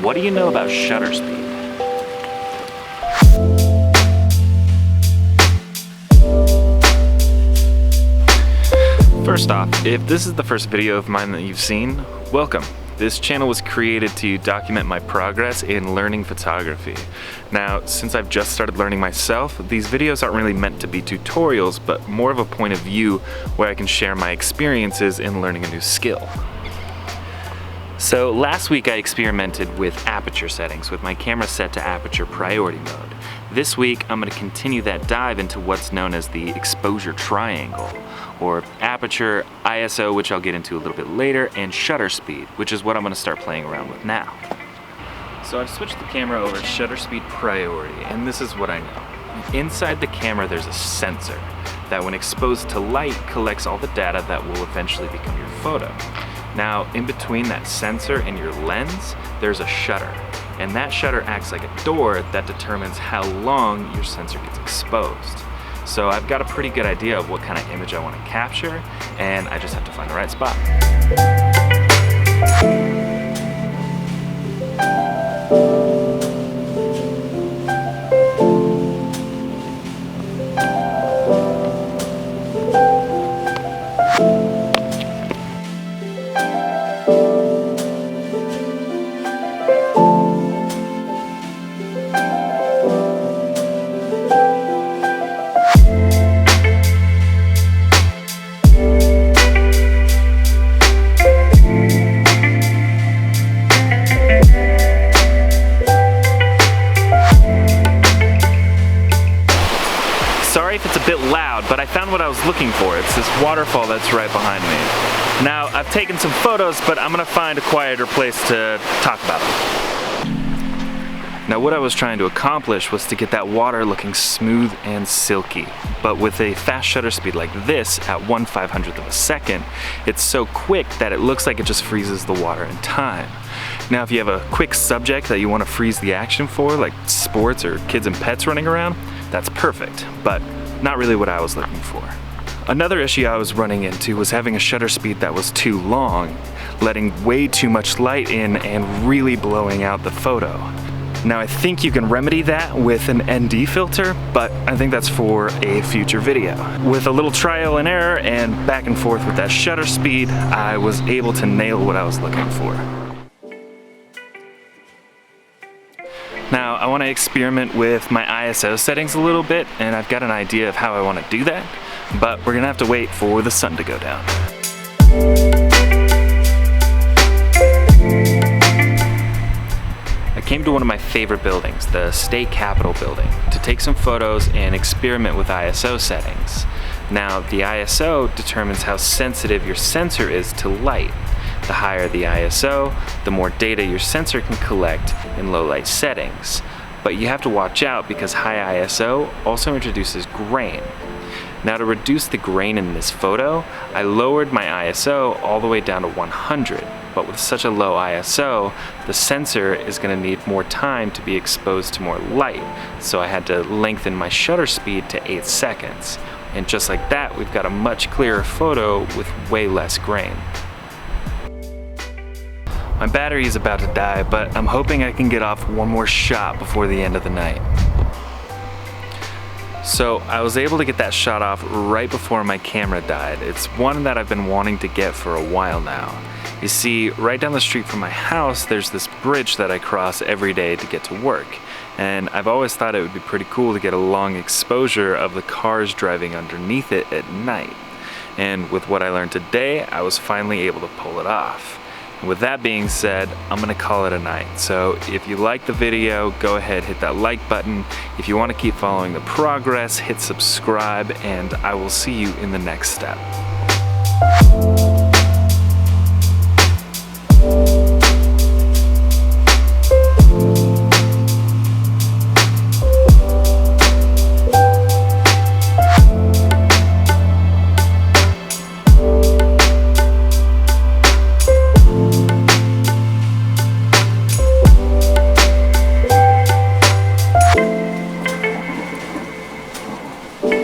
What do you know about shutter speed? First off, if this is the first video of mine that you've seen, welcome. This channel was created to document my progress in learning photography. Now, since I've just started learning myself, these videos aren't really meant to be tutorials, but more of a point of view where I can share my experiences in learning a new skill. So last week I experimented with aperture settings with my camera set to aperture priority mode. This week I'm going to continue that dive into what's known as the exposure triangle, or aperture, ISO, which I'll get into a little bit later, and shutter speed, which is what I'm going to start playing around with now. So I've switched the camera over to shutter speed priority, and this is what I know. Inside the camera there's a sensor that when exposed to light collects all the data that will eventually become your photo. Now, in between that sensor and your lens, there's a shutter. And that shutter acts like a door that determines how long your sensor gets exposed. So I've got a pretty good idea of what kind of image I want to capture, and I just have to find the right spot. Sorry if it's a bit loud, but I found what I was looking for. It's this waterfall that's right behind me. Now, I've taken some photos, but I'm gonna find a quieter place to talk about it. Now, what I was trying to accomplish was to get that water looking smooth and silky. But with a fast shutter speed like this, at 1/500th of a second, it's so quick that it looks like it just freezes the water in time. Now, if you have a quick subject that you want to freeze the action for, like sports or kids and pets running around, that's perfect, but not really what I was looking for. Another issue I was running into was having a shutter speed that was too long, letting way too much light in and really blowing out the photo. Now, I think you can remedy that with an ND filter, but I think that's for a future video. With a little trial and error and back and forth with that shutter speed, I was able to nail what I was looking for. Now, I want to experiment with my ISO settings a little bit, and I've got an idea of how I want to do that, but we're going to have to wait for the sun to go down. I came to one of my favorite buildings, the State Capitol building, to take some photos and experiment with ISO settings. Now, the ISO determines how sensitive your sensor is to light. The higher the ISO, the more data your sensor can collect in low light settings. But you have to watch out because high ISO also introduces grain. Now, to reduce the grain in this photo, I lowered my ISO all the way down to 100. But with such a low ISO, the sensor is going to need more time to be exposed to more light. So I had to lengthen my shutter speed to 8 seconds. And just like that, we've got a much clearer photo with way less grain. My battery is about to die, but I'm hoping I can get off one more shot before the end of the night. So I was able to get that shot off right before my camera died. It's one that I've been wanting to get for a while now. You see, right down the street from my house, there's this bridge that I cross every day to get to work. And I've always thought it would be pretty cool to get a long exposure of the cars driving underneath it at night. And with what I learned today, I was finally able to pull it off. With that being said, I'm gonna call it a night. So if you like the video, go ahead, hit that like button. If you wanna keep following the progress, hit subscribe, and I will see you in the next step.